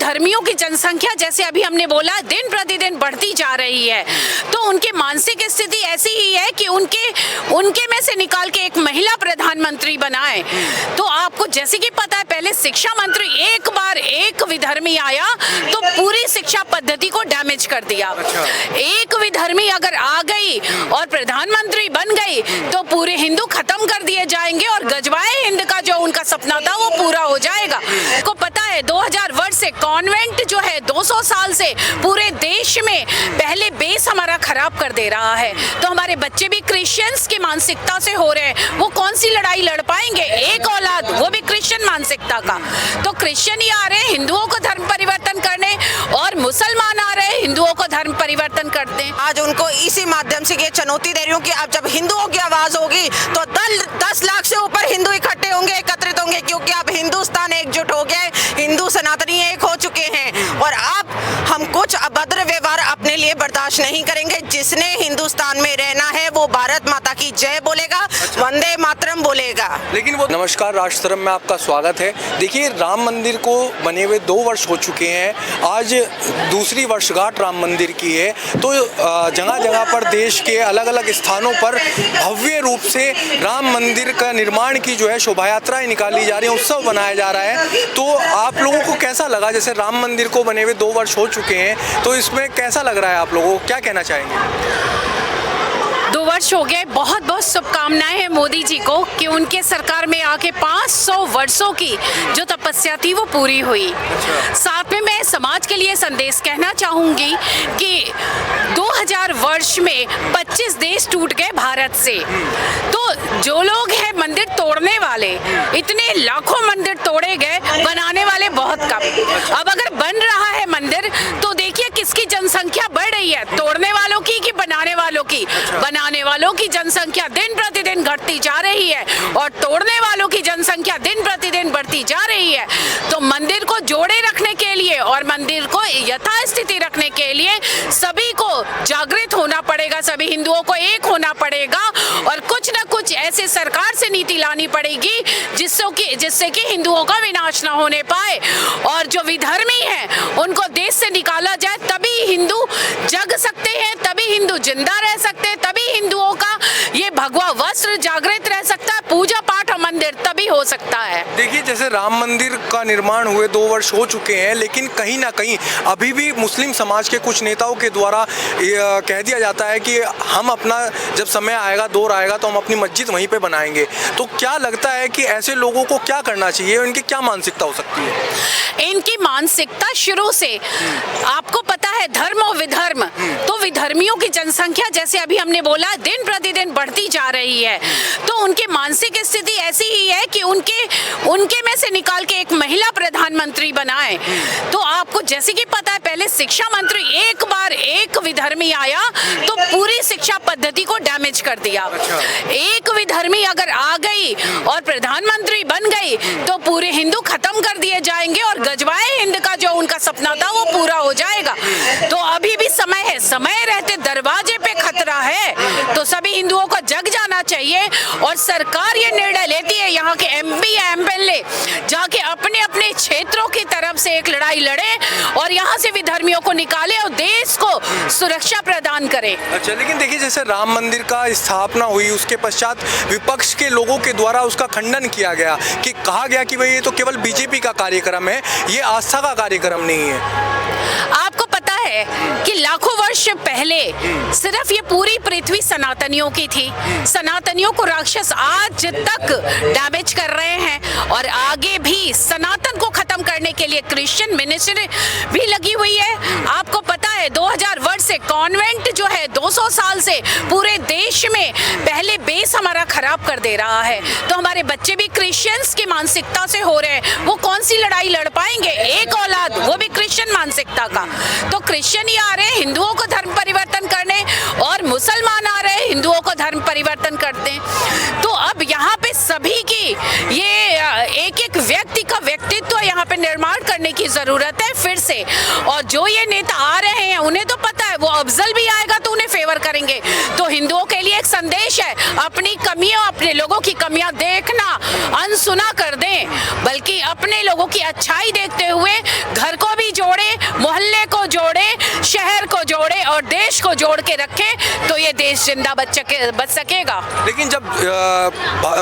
विधर्मियों की जनसंख्या जैसे अभी हमने बोला दिन प्रतिदिन बढ़ती जा रही है, तो उनकी मानसिक स्थिति ऐसी ही है कि उनके में से निकाल के एक महिला प्रधानमंत्री बनाए। तो आपको जैसे कि पता है, पहले शिक्षा मंत्री एक बार एक विधर्मी आया तो पूरी शिक्षा पद्धति को डैमेज कर दिया। एक विधर्मी अगर आ गई और प्रधानमंत्री बन गई तो पूरे हिंदू खत्म कर दिए जाएंगे और गजवाए हिंद का जो उनका सपना था वो पूरा हो जाएगा। को पता है 2000 वर्ष से कॉन्वेंट जो है 200 साल से पूरे देश में पहले बेस हमारा खराब कर दे रहा है। तो हमारे बच्चे भी क्रिश्चियंस की मानसिकता से हो रहे हैं, वो कौन सी लड़ाई लड़ पाएंगे? एक औलाद, वो भी क्रिश्चियन मानसिकता का। तो क्रिश्चियन ही आ रहे हैं हिंदुओं को धर्म परिवर्तन करने और मुसलमान आ रहे हैं हिंदुओं को धर्म परिवर्तन करते हैं। आज उनको इसी माध्यम से ये चुनौती दे रही हूँ कि अब जब हिंदुओं की आवाज होगी तो 10 लाख से ऊपर हिंदू इकट्ठे होंगे, एकत्रित होंगे, क्योंकि अब हिंदुस्तान एकजुट हो गया है, हिंदू सनातनी एक हो चुके हैं और अब हम कुछ अभद्र व्यवहार अपने लिए बर्दाश्त नहीं करेंगे। जिसने हिंदुस्तान में रहना है वो भारत माता की जय बोलेगा, वंदे मातरम बोलेगा। लेकिन वो नमस्कार, राष्ट्रधर्म में आपका स्वागत है। देखिए, राम मंदिर को बने हुए 2 वर्ष हो चुके हैं, आज दूसरी वर्षगांठ राम मंदिर की है। तो जगह जगह पर देश के अलग अलग स्थानों पर भव्य रूप से राम मंदिर का निर्माण की जो है शोभा यात्राएं निकाली जा रही है, उत्सव बनाया जा रहा है। तो आप लोगों को कैसा लगा? जैसे राम मंदिर को बने हुए 2 वर्ष हो चुके हैं, तो इसमें कैसा लग रहा है? आप लोगों को क्या कहना चाहेंगे? 2 वर्ष हो गए। बहुत बहुत शुभकामनाएं हैं मोदी जी को कि उनके सरकार में आके 500 वर्षों की जो तपस्या थी वो पूरी हुई। साथ में मैं समाज के लिए संदेश कहना चाहूंगी कि 2000 वर्ष में 25 देश टूट गए भारत से। तो जो लोग हैं मंदिर तोड़ने वाले, इतने लाखों मंदिर तोड़े गए, बनाने वाले बहुत कम। अब अगर बन रहा है मंदिर तो देखिए किसकी जनसंख्या बढ़ रही है, तोड़ने वालों की कि बनाने वालों की? बनाने वालों की जनसंख्या दिन प्रतिदिन घटती जा रही है और तोड़ने वालों की जनसंख्या दिन प्रतिदिन बढ़ती जा रही है। तो मंदिर को जोड़े रखने के लिए और मंदिर को यथास्थिति रखने के लिए सभी को जागृत होना पड़ेगा, सभी हिंदुओं को एक होना पड़ेगा और कुछ न कुछ ऐसे सरकार से नीति लानी पड़ेगी जिससे कि हिंदुओं का विनाश ना होने पाए और जो विधर्मी हैं उनको देश से निकाला जाए। तभी हिंदू जग सकते हैं, तभी हिंदू जिंदा रह सकते हैं, तभी हिंदुओं का ये भगवा वस्त्र जागृत रह सकता है, पूजा पाठ और मंदिर तभी हो सकता है। देखिए, जैसे राम मंदिर का निर्माण हुए 2 वर्ष हो चुके हैं, लेकिन कहीं ना कहीं अभी भी मुस्लिम समाज के कुछ नेताओं के द्वारा कह दिया जाता है कि हम अपना जब समय आएगा, दौर आएगा तो हम अपनी मस्जिद वहीं पे बनाएंगे। तो क्या लगता है कि ऐसे लोगों को क्या करना चाहिए? इनकी क्या मानसिकता हो सकती है? इनकी मानसिकता शुरू से आपको पता है, धर्म और विधर्म, तो विधर्मियों की जनसंख्या जैसे अभी हमने बोला दिन प्रतिदिन बढ़ती जा रही है। तो उनकी मानसिक स्थिति ऐसी ही है कि उनके में से निकाल के एक महिला प्रधानमंत्री बनाए। तो आपको जैसे कि पता है, पहले शिक्षा मंत्री एक बार एक विधर्मी आया तो पूरी शिक्षा पद्धति को डैमेज कर दिया। एक विधर्मी अगर आ गई और प्रधानमंत्री बन गई तो पूरे हिंदू खत्म कर दिए जाएंगे और गजवाए हिंद का जो उनका सपना था वो पूरा हो जाएगा। तो अभी भी समय है, समय रहते दरवाजे पे खतरा है, तो सभी हिंदुओं को जग जाना चाहिए और सरकार ये निर्णय लेती है, यहाँ के MP या MLA जाके अपने अपने क्षेत्रों की तरफ से एक लड़ाई लड़े और यहाँ से विधर्मियों को निकाले और देश को सुरक्षा प्रदान करे। अच्छा, लेकिन देखिए, जैसे राम मंदिर का स्थापना हुई उसके पश्चात विपक्ष के लोगों के द्वारा उसका खंडन किया गया कि कहा गया कि भाई ये तो केवल BJP का कार्यक्रम है, ये आस्था का कार्यक्रम नहीं है। आपको पता है कि लाखों वर्ष पहले सिर्फ ये पूरी पृथ्वी सनातनियों की थी। सनातनियों को राक्षस आज तक डैमेज कर रहे हैं और आगे भी सनातन को खत्म करने के लिए क्रिश्चियन मिनिस्ट्री भी लगी हुई है। आपको पता है 2000 वर्ष से कॉन्वेंट जो है 200 साल से पूरे देश में पहले बेस हमारा खराब कर दे रहा है। तो हमारे बच्चे भी क्रिश्चियंस की मानसिकता से हो रहे हैं, वो कौन सी लड़ाई लड़ पाएंगे? एक औलाद, वो भी क्रिश्चियन मानसिकता का। तो क्रिश्चियन ही आ रहे हैं हिंदुओं को धर्म परिवर्तन करने और मुसलमान आ रहे हैं हिंदुओं को धर्म परिवर्तन करते हैं। तो अब यहाँ पे सभी की ये एक एक व्यक्ति का व्यक्तित्व यहाँ पे निर्माण करने की जरूरत है फिर से। और जो ये नेता आ रहे हैं उन्हें तो पता है वो अफजल भी आएगा तो उन्हें फेवर करेंगे। तो हिंदुओं के लिए एक संदेश है, अपनी कमियों, अपने लोगों की कमियां देखना अनसुना कर दें, बल्कि अपने लोगों की अच्छाई देखते हुए घर को भी जोड़े, मोहल्ले को जोड़े, शहर को जोड़े और देश को जोड़ के रखे, तो ये देश जिंदा बच सकेगा। लेकिन जब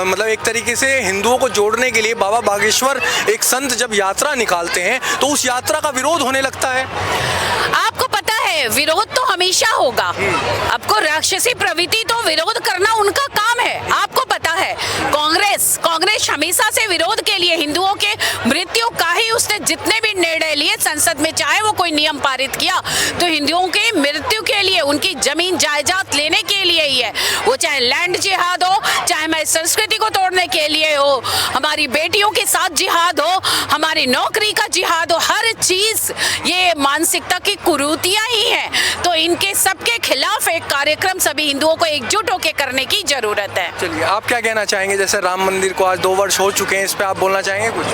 मतलब एक तरीके से हिंदुओं को जोड़ने के लिए बाबा बागेश्वर एक संत जब यात्रा निकालते हैं तो उस यात्रा का विरोध होने लगता है। आपको पता है विरोध तो हमेशा होगा। आपको राक्षसी प्रवृत्ति तो विरोध करना उनका काम है। आपको पता है कांग्रेस हमेशा से विरोध के लिए, हिंदुओं के मृत्यु का ही उसने जितने भी निर्णय लिए संसद में, चाहे वो कोई नियम पारित किया तो हिंदुओं के मृत्यु के लिए, उनकी जमीन जायदाद लेने के लिए ही है। वो चाहे लैंड जिहाद हो, चाहे हमारी संस्कृति को तोड़ने के लिए हो, हमारी बेटियों के साथ जिहाद हो, हमारी नौकरी का जिहाद हो, हर चीज ये मानसिकता की कुरीतियां ही हैं। तो इनके सबके खिलाफ एक कार्यक्रम सभी हिंदुओं को एकजुट होकर करने की जरूरत है। चलिए, आप क्या कहना चाहेंगे? जैसे राम मंदिर को आज 2 वर्ष हो चुके हैं, इस पे आप बोलना चाहेंगे कुछ?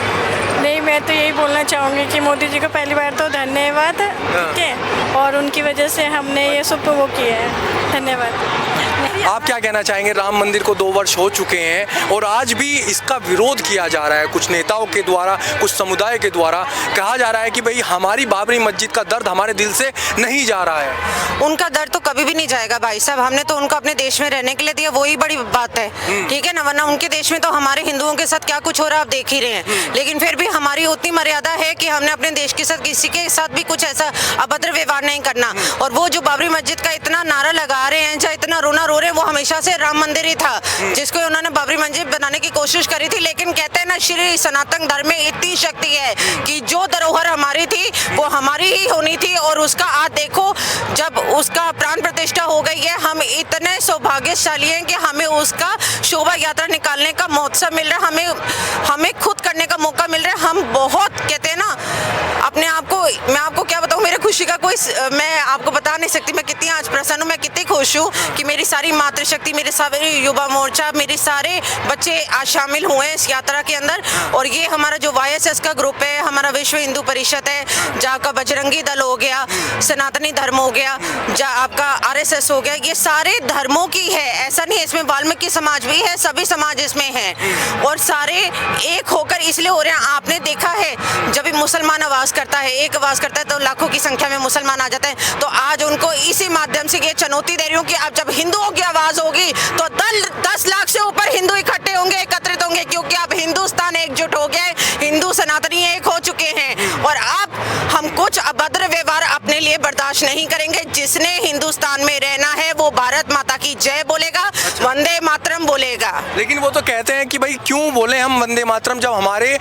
नहीं, मैं तो यही बोलना चाहूँगी कि मोदी जी को पहली बार तो धन्यवाद, ठीक है, और उनकी वजह से हमने ये सब वो किया है, धन्यवाद। आप क्या कहना चाहेंगे? राम मंदिर को 2 वर्ष हो चुके हैं और आज भी इसका विरोध किया जा रहा है, कुछ नेताओं के द्वारा, कुछ समुदाय के द्वारा कहा जा रहा है कि भाई हमारी बाबरी मस्जिद का दर्द हमारे दिल से नहीं जा रहा है। उनका दर्द तो कभी भी नहीं जाएगा भाई साहब, हमने तो उनको अपने देश में रहने के लिए दिया, वही बड़ी बात है, ठीक है ना। वरना उनके देश में तो हमारे हिंदुओं के साथ क्या कुछ हो रहा है आप देख ही रहे हैं। लेकिन फिर भी हमारी उतनी मर्यादा है कि हमने अपने देश के साथ किसी के साथ भी कुछ ऐसा अभद्र व्यवहार नहीं करना। और वो जो बाबरी मस्जिद का इतना नारा लगा रहे हैं, चाहे इतना रोना रो रहे हैं, वो हमेशा से राम मंदिर ही था जिसको उन्होंने बाबरी मस्जिद बनाने की कोशिश करी थी। लेकिन कहते हैं ना, श्री सनातन धर्म में इतनी शक्ति है कि जो धरोहर हमारी थी वो हमारी ही होनी थी। और उसका आज देखो, जब उसका प्राण प्रतिष्ठा हो गई है, हम इतने सौभाग्यशाली हैं कि हमें उसका शोभा यात्रा निकालने का मौका मिल रहा है, हमें खुद करने का मौका मिल रहा है। हम बहुत कहते हैं ना, अपने आप को, मैं आपको क्या बताऊं, मेरे खुशी का कोई, मैं आपको बता नहीं सकती मैं कितनी आज प्रसन्न हूं, मैं कितनी खुश हूं कि मेरी सारी मातृशक्ति, मेरे सारे युवा मोर्चा, मेरे सारे बच्चे आज शामिल हुए हैं इस यात्रा के अंदर। और ये हमारा जो YSS का ग्रुप है, हमारा विश्व हिंदू परिषद है, जहाँ का बजरंगी दल हो गया, सनातनी धर्म हो गया, जहाँ आपका RSS हो गया, ये सारे धर्मों की है। ऐसा नहीं है, इसमें वाल्मीकि समाज भी है, सभी समाज इसमें है और सारे एक होकर इसलिए हो रहे हैं। आपने देखा है, जब भी मुसलमान आवाज करता है, एक आवाज करता है, तो लाखों की संख्या में मुसलमान आ जाते हैं। तो आज उनको इसी माध्यम से ये चुनौती दे रही हूँ कि अब जब हिंदुओं की आवाज होगी तो 10 लाख से ऊपर हिंदू इकट्ठे होंगे, एकत्रित होंगे, क्योंकि अब हिंदुस्तान एकजुट हो गया है, हिंदू सनातनी एक हो चुके हैं। और अब हम कुछ अभद्र व्यवहार अपने लिए बर्दाश्त नहीं करेंगे। जिसने हिंदुस्तान में रहना है वो भारत माता की जय बोलेगा, वंदे मातरम बोलेगा। लेकिन वो तो कहते हैं कि भाई क्यों बोले हम वंदे मातरम, जब हमारे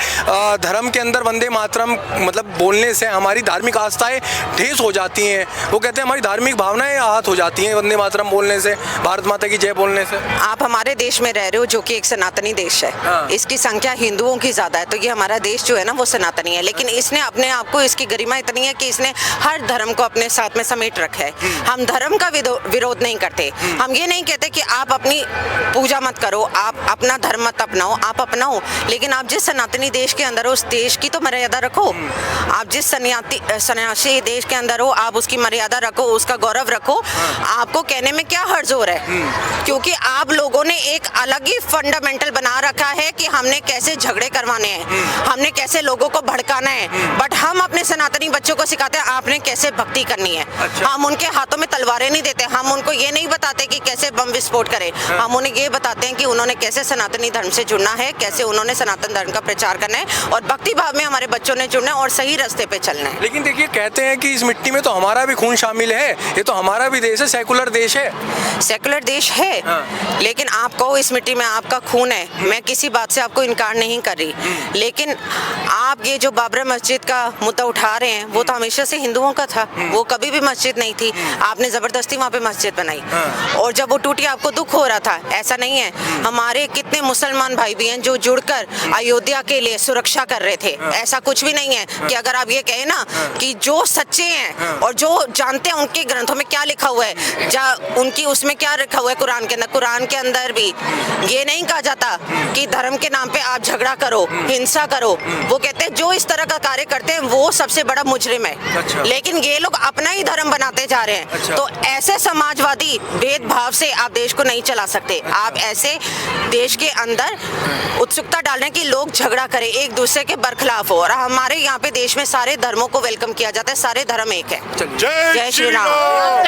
धर्म के अंदर वंदे मातरम मतलब बोलने से हमारी धार्मिक आस्थाएं ठेस हो जाती हैं। वो कहते हैं हमारी धार्मिक भावनाएं आहत हो जाती हैं वंदे मातरम बोलने से, भारत माता की जय बोलने से। आप हमारे देश में रह रहे हो जो कि एक सनातनी देश है, इसकी संख्या हिंदुओं की ज्यादा है, तो ये हमारा देश जो है ना वो सनातनी है। लेकिन इसने अपने आप को, इसकी गरिमा इतनी है कि इसने हर धर्म को अपने साथ में समेट रखा है। हम धर्म का विरोध नहीं करते, हम ये नहीं कहते कि आप अपनी पूजा मत करो, आप अपना धर्म मत अपनाओ, आप अपनाओ, लेकिन आप जिस सनातनी देश के अंदर हो उस देश की तो मर्यादा रखो। आप जिस सन्यासी देश के अंदर हो आप उसकी मर्यादा रखो, उसका गौरव रखो। आपको कहने में क्या हर्ज हो रहा है, क्योंकि आप लोगों ने एक अलग ही फंडामेंटल बना रखा है कि हमने कैसे झगड़े करवाने हैं, हमने कैसे लोगों को भड़काना है। बट हम अपने सनातनी बच्चों को सिखाते हैं आपने कैसे भक्ति करनी है। हम उनके हाथों में तलवारें नहीं देते, हम उनको ये नहीं बताते कि कैसे बम विस्फोट करें, हम उन्हें ये बताते हैं कि उन्होंने कैसे सनातनी धर्म से जुड़ना है, कैसे उन्होंने सनातन धर्म का प्रचार करना है और भक्ति भाव में हमारे बच्चों ने जुड़ना है और सही रास्ते पे चलना है। लेकिन देखिए, कहते हैं कि इस मिट्टी में तो हमारा भी खून शामिल है, ये तो हमारा भी देश है, सेकुलर देश है। सेकुलर देश है, लेकिन आप कहो इस मिट्टी में आपका खून है, मैं किसी बात से आपको इनकार नहीं कर रही। लेकिन आप ये जो बाबरी मस्जिद का मुद्दा उठा रहे हैं वो तो हमेशा से हिंदुओं का था, वो कभी भी मस्जिद नहीं थी, आपने जबरदस्ती वहाँ पे मस्जिद बनाई और जब वो टूटी आपको दुख हो रहा था। ऐसा नहीं है, हमारे कितने मुसलमान भाई भी हैं जो जुड़कर अयोध्या के लिए सुरक्षा कर रहे थे। ऐसा कुछ भी नहीं है कि अगर आप ये कहें ना कि जो सच्चे हैं और जो जानते हैं उनके ग्रंथों में क्या लिखा हुआ है, उनकी उसमें क्या लिखा हुआ है कुरान के अंदर, कुरान के अंदर भी ये नहीं कहा जाता कि धर्म के नाम पे आप झगड़ा करो, हिंसा करो। वो कहते सकते हैं। जो इस तरह का कार्य करते हैं वो सबसे बड़ा मुजरिम है। अच्छा। लेकिन ये लोग अपना ही धर्म बनाते जा रहे हैं। अच्छा। तो ऐसे समाजवादी भेदभाव से आप देश को नहीं चला सकते। आप ऐसे देश के अंदर उत्सुकता डालने की लोग झगड़ा करें, एक दूसरे के बरखिलाफ हो। और हमारे यहाँ पे देश में सारे धर्मों को वेलकम किया जाता है, सारे धर्म एक है। चलिए। जय श्री राम।